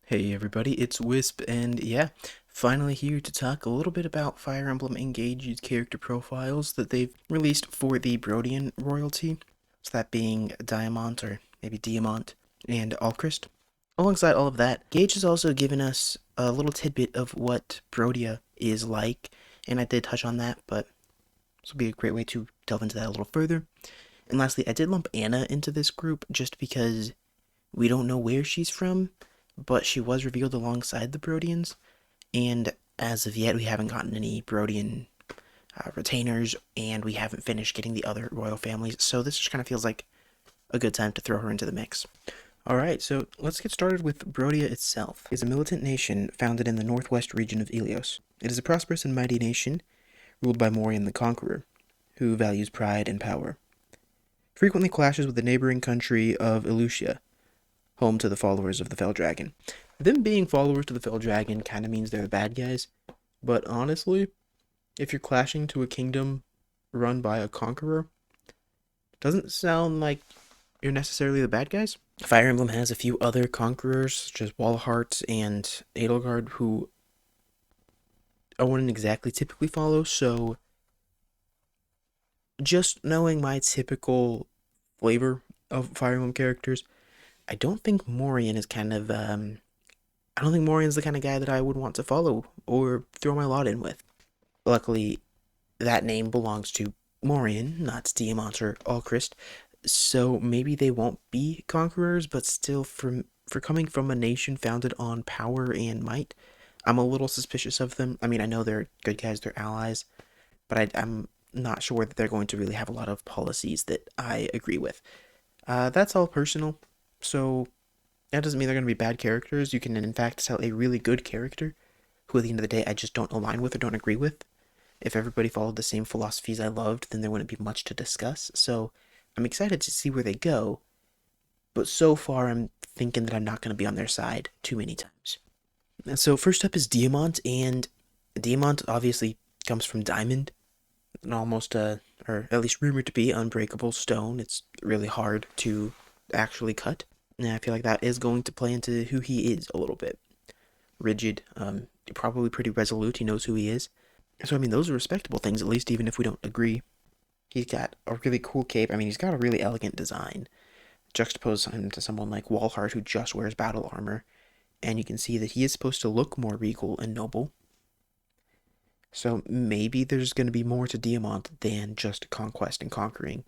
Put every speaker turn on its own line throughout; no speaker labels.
Hey everybody, it's Wisp, and yeah, finally here to talk a little bit about Fire Emblem Engage's character profiles that they've released for the Brodian royalty. So that being Diamant, or maybe Diamant, and Alchrist. Alongside all of that, Gage has also given us a little tidbit of what Brodia is like, and I did touch on that, but this will be a great way to delve into that a little further. And lastly, I did lump Anna into this group just because we don't know where she's from, but she was revealed alongside the Brodians, and as of yet, we haven't gotten any Brodian retainers, and we haven't finished getting the other royal families, so this just kind of feels like a good time to throw her into the mix. Alright, so let's get started with Brodia itself. It is a militant nation founded in the northwest region of Ilios. It is a prosperous and mighty nation, ruled by Morian the Conqueror, who values pride and power. Frequently clashes with the neighboring country of Elutia, home to the followers of the Fell Dragon. Them being followers to the Fell Dragon kind of means they're the bad guys, but honestly, if you're clashing to a kingdom run by a conqueror, it doesn't sound like you're necessarily the bad guys. Fire Emblem has a few other conquerors, such as Walhart and Edelgard, who I wouldn't exactly typically follow, so just knowing my typical flavor of Fire Emblem characters, I don't think Morian is kind of I don't think Morian's the kind of guy that I would want to follow or throw my lot in with. Luckily, that name belongs to Morian, not Diamant or Alchrist, so maybe they won't be conquerors, but still, for coming from a nation founded on power and might, I'm a little suspicious of them. I mean, I know they're good guys, they're allies, but I'm not sure that they're going to really have a lot of policies that I agree with. That's all personal, so that doesn't mean they're going to be bad characters. You can, in fact, sell a really good character who, at the end of the day, I just don't align with or don't agree with. If everybody followed the same philosophies I loved, then there wouldn't be much to discuss. So I'm excited to see where they go, but so far I'm thinking that I'm not going to be on their side too many times. So first up is Diamant, and Diamant obviously comes from Diamond, an almost, or at least rumored to be, unbreakable stone. It's really hard to actually cut. And I feel like that is going to play into who he is a little bit. Rigid, probably pretty resolute. He knows who he is. So, I mean, those are respectable things, at least even if we don't agree. He's got a really cool cape. I mean, he's got a really elegant design. Juxtapose him to someone like Walhart, who just wears battle armor, and you can see that he is supposed to look more regal and noble. So maybe there's going to be more to Diamant than just conquest and conquering.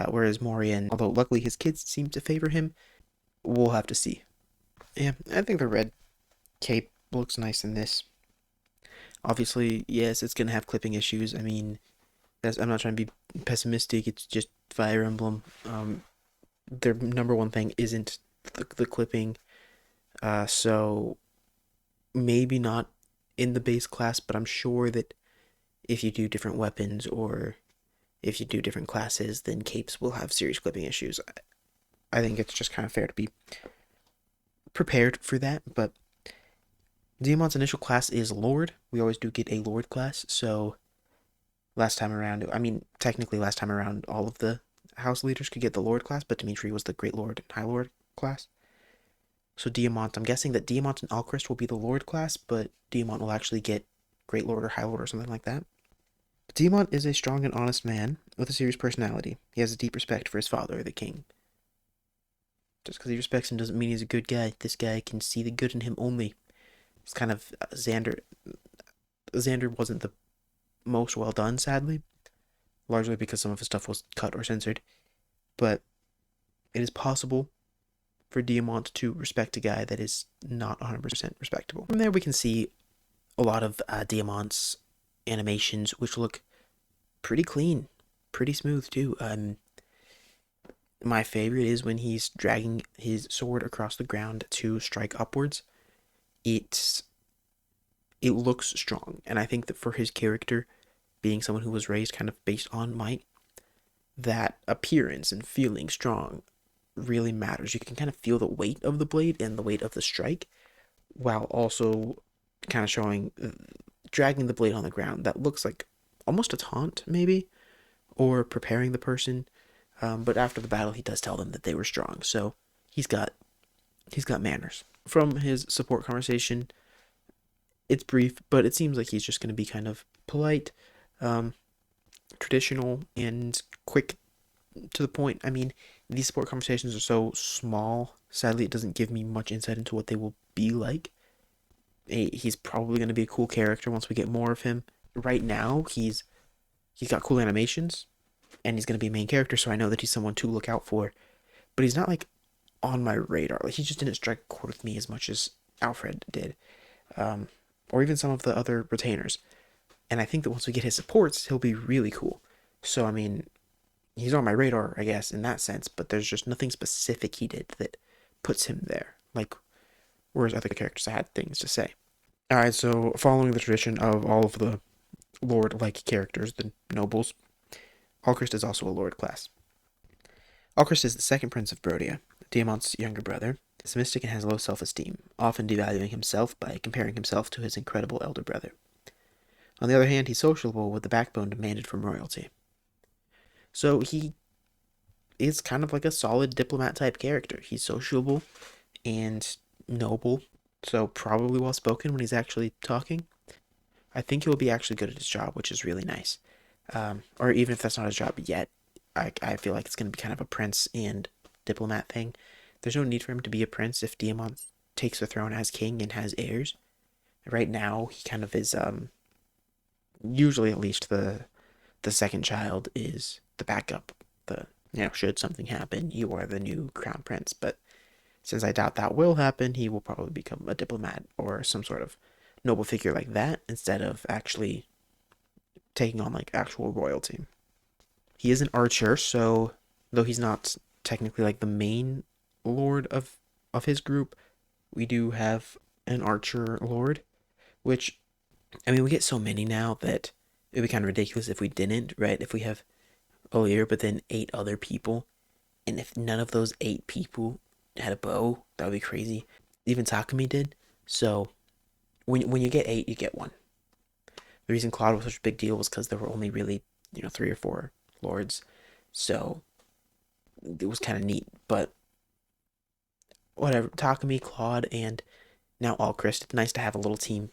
Whereas Morian, although luckily his kids seem to favor him, we'll have to see. Yeah, I think the red cape looks nice in this. Obviously, yes, it's gonna have clipping issues. I mean, I'm not trying to be pessimistic. It's just Fire Emblem. Their number one thing isn't the clipping. So maybe not in the base class, but I'm sure that if you do different weapons or if you do different classes, then capes will have serious clipping issues. I think it's just kind of fair to be prepared for that, but Diamant's initial class is Lord. We always do get a Lord class, so last time around, I mean, technically last time around, all of the house leaders could get the Lord class, but Dimitri was the Great Lord and High Lord class. So Diamant, I'm guessing that Diamant and Alchrist will be the Lord class, but Diamant will actually get Great Lord or High Lord or something like that. Diamant is a strong and honest man with a serious personality. He has a deep respect for his father, the king. Just because he respects him doesn't mean he's a good guy. This guy can see the good in him only. It's kind of Xander. Xander wasn't the most well done, sadly, largely because some of his stuff was cut or censored. But it is possible for Diamant to respect a guy that is not 100% respectable. From there, we can see a lot of Diamant's animations, which look pretty clean, pretty smooth too. My favorite is when he's dragging his sword across the ground to strike upwards. It looks strong, and I think that for his character, being someone who was raised kind of based on might, that appearance and feeling strong really matters. You can kind of feel the weight of the blade and the weight of the strike, while also kind of showing, dragging the blade on the ground. That looks like almost a taunt, maybe, or preparing the person. But after the battle, he does tell them that they were strong, so he's got manners. from his support conversation, it's brief, but it seems like he's just going to be kind of polite, um, traditional, and quick to the point. I mean, these support conversations are so small. Sadly, it doesn't give me much insight into what they will be like. He's probably going to be a cool character once we get more of him. Right now, he's got cool animations, and he's going to be a main character, so I know that he's someone to look out for. But he's not like on my radar. Like he just didn't strike a chord with me as much as Alfred did, um, or even some of the other retainers. And I think that once we get his supports, he'll be really cool. So I mean, he's on my radar, I guess, in that sense. But there's just nothing specific he did that puts him there. Like whereas other characters had things to say. All right, so following the tradition of all of the lord-like characters, the nobles, Hallcrest is also a lord class. Hallcrest is the second prince of Brodia, Diamant's younger brother. He's mystic and has low self-esteem, often devaluing himself by comparing himself to his incredible elder brother. On the other hand, he's sociable with the backbone demanded from royalty. So he is kind of like a solid diplomat type character. He's sociable and noble, so probably well spoken when he's actually talking. I think he'll be actually good at his job, which is really nice. Or even if that's not his job yet, I feel like it's going to be kind of a prince and diplomat thing. There's no need for him to be a prince if Diamant takes the throne as king and has heirs. Right now, he kind of is. Usually, at least the second child is the backup. The should something happen, you are the new crown prince. But since I doubt that will happen, he will probably become a diplomat or some sort of noble figure like that instead of actually taking on like actual royalty. He is an archer, so though he's not technically like the main lord of his group, we do have an archer lord, which I mean we get so many now that it'd be kind of ridiculous if we didn't, right? If we have Olir, but then 8 other people, and if none of those 8 people had a bow, that would be crazy. Even Takumi did. So when you get 8, you get one. The reason Claude was such a big deal was because there were only really 3 or 4 lords, so it was kind of neat. But whatever, Takumi, Claude, and now Alchrist. It's nice to have a little team.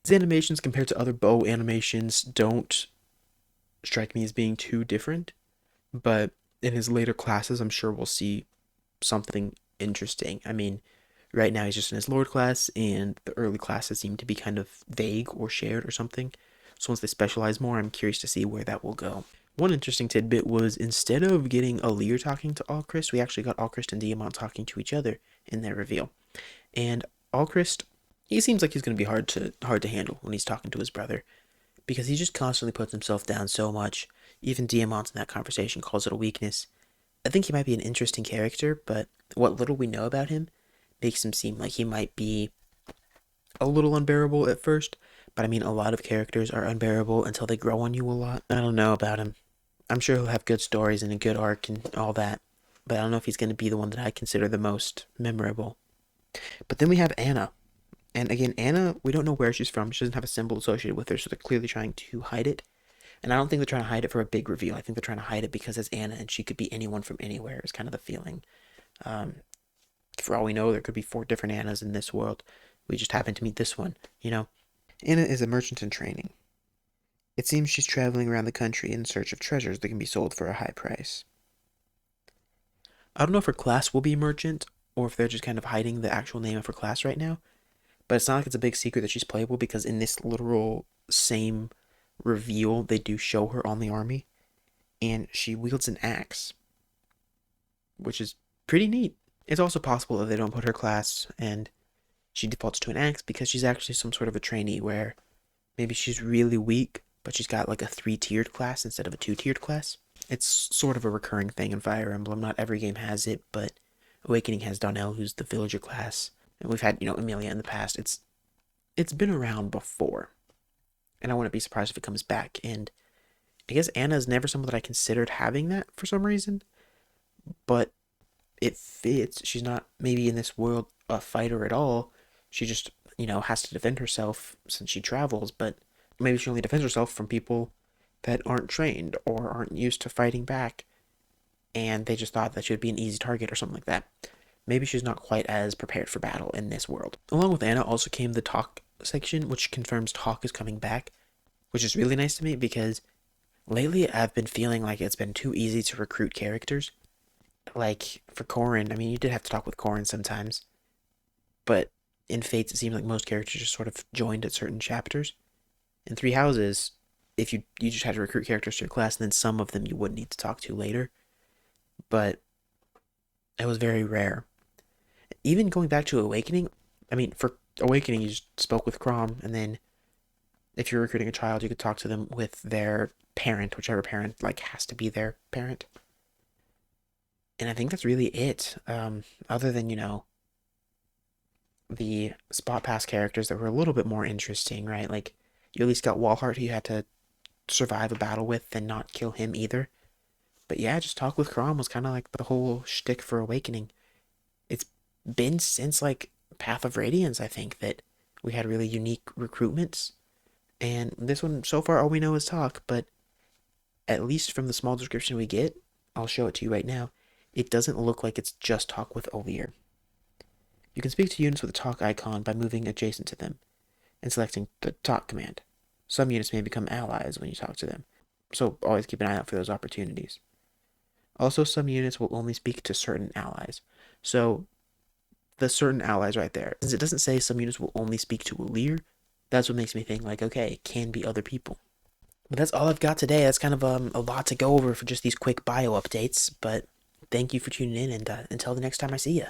His animations compared to other bow animations don't strike me as being too different, but in his later classes, I'm sure we'll see something interesting. I mean, right now he's just in his Lord class, and the early classes seem to be kind of vague or shared or something. So once they specialize more, I'm curious to see where that will go. One interesting tidbit was instead of getting Alir talking to Alchrist, we actually got Alchrist and Diamant talking to each other in their reveal. And Alchrist, he seems like he's going to be hard to handle when he's talking to his brother, because he just constantly puts himself down so much. Even Diamant in that conversation calls it a weakness. I think he might be an interesting character, but what little we know about him makes him seem like he might be a little unbearable at first. But I mean, a lot of characters are unbearable until they grow on you a lot. I don't know about him. I'm sure he'll have good stories and a good arc and all that, but I don't know if he's going to be the one that I consider the most memorable. But then we have Anna. And again, Anna, we don't know where she's from. She doesn't have a symbol associated with her, so they're clearly trying to hide it. And I don't think they're trying to hide it for a big reveal. I think they're trying to hide it because it's Anna and she could be anyone from anywhere, is kind of the feeling. Um, for all we know, there could be 4 different Annas in this world. We just happen to meet this one. Anna is a merchant in training. It seems she's traveling around the country in search of treasures that can be sold for a high price. I don't know if her class will be merchant or if they're just kind of hiding the actual name of her class right now. But it's not like it's a big secret that she's playable, because in this literal same reveal, they do show her on the army, and she wields an axe, which is pretty neat. It's also possible that they don't put her class and she defaults to an axe because she's actually some sort of a trainee where maybe she's really weak, but she's got like a 3-tiered class instead of a 2-tiered class. It's sort of a recurring thing in Fire Emblem. Not every game has it, but Awakening has Donnell, who's the villager class. And we've had, Emilia in the past. It's been around before. And I wouldn't be surprised if it comes back. And I guess Anna is never someone that I considered having that for some reason. But it fits. She's not maybe in this world a fighter at all. She just, has to defend herself since she travels. But maybe she only defends herself from people that aren't trained or aren't used to fighting back. And they just thought that she would be an easy target or something like that. maybe she's not quite as prepared for battle in this world. Along with Anna also came the talk section, which confirms Talk is coming back, which is really nice to me because lately I've been feeling like it's been too easy to recruit characters. Like for Corrin, I mean, you did have to talk with Corrin sometimes, but in Fates, it seems like most characters just sort of joined at certain chapters. In Three Houses, if you just had to recruit characters to your class, and then some of them you would need to talk to later, but it was very rare. Even going back to Awakening, I mean, for Awakening, you just spoke with Crom, and then if you're recruiting a child, you could talk to them with their parent, whichever parent like has to be their parent. And I think that's really it. Other than the spot pass characters that were a little bit more interesting, right? Like you at least got Walhart, who you had to survive a battle with and not kill him either. But yeah, just talk with Crom was kind of like the whole shtick for Awakening. It's been since like Path of Radiance, I think, that we had really unique recruitments. And this one, so far, all we know is talk, but at least from the small description we get, I'll show it to you right now, it doesn't look like it's just talk with Olir. You can speak to units with a talk icon by moving adjacent to them and selecting the talk command. Some units may become allies when you talk to them, so always keep an eye out for those opportunities. Also, some units will only speak to certain allies. So, the certain allies right there, since it doesn't say some units will only speak to Olir, that's what makes me think like, okay, it can be other people. But that's all I've got today. That's kind of a lot to go over for just these quick bio updates. But thank you for tuning in, and until the next time I see you.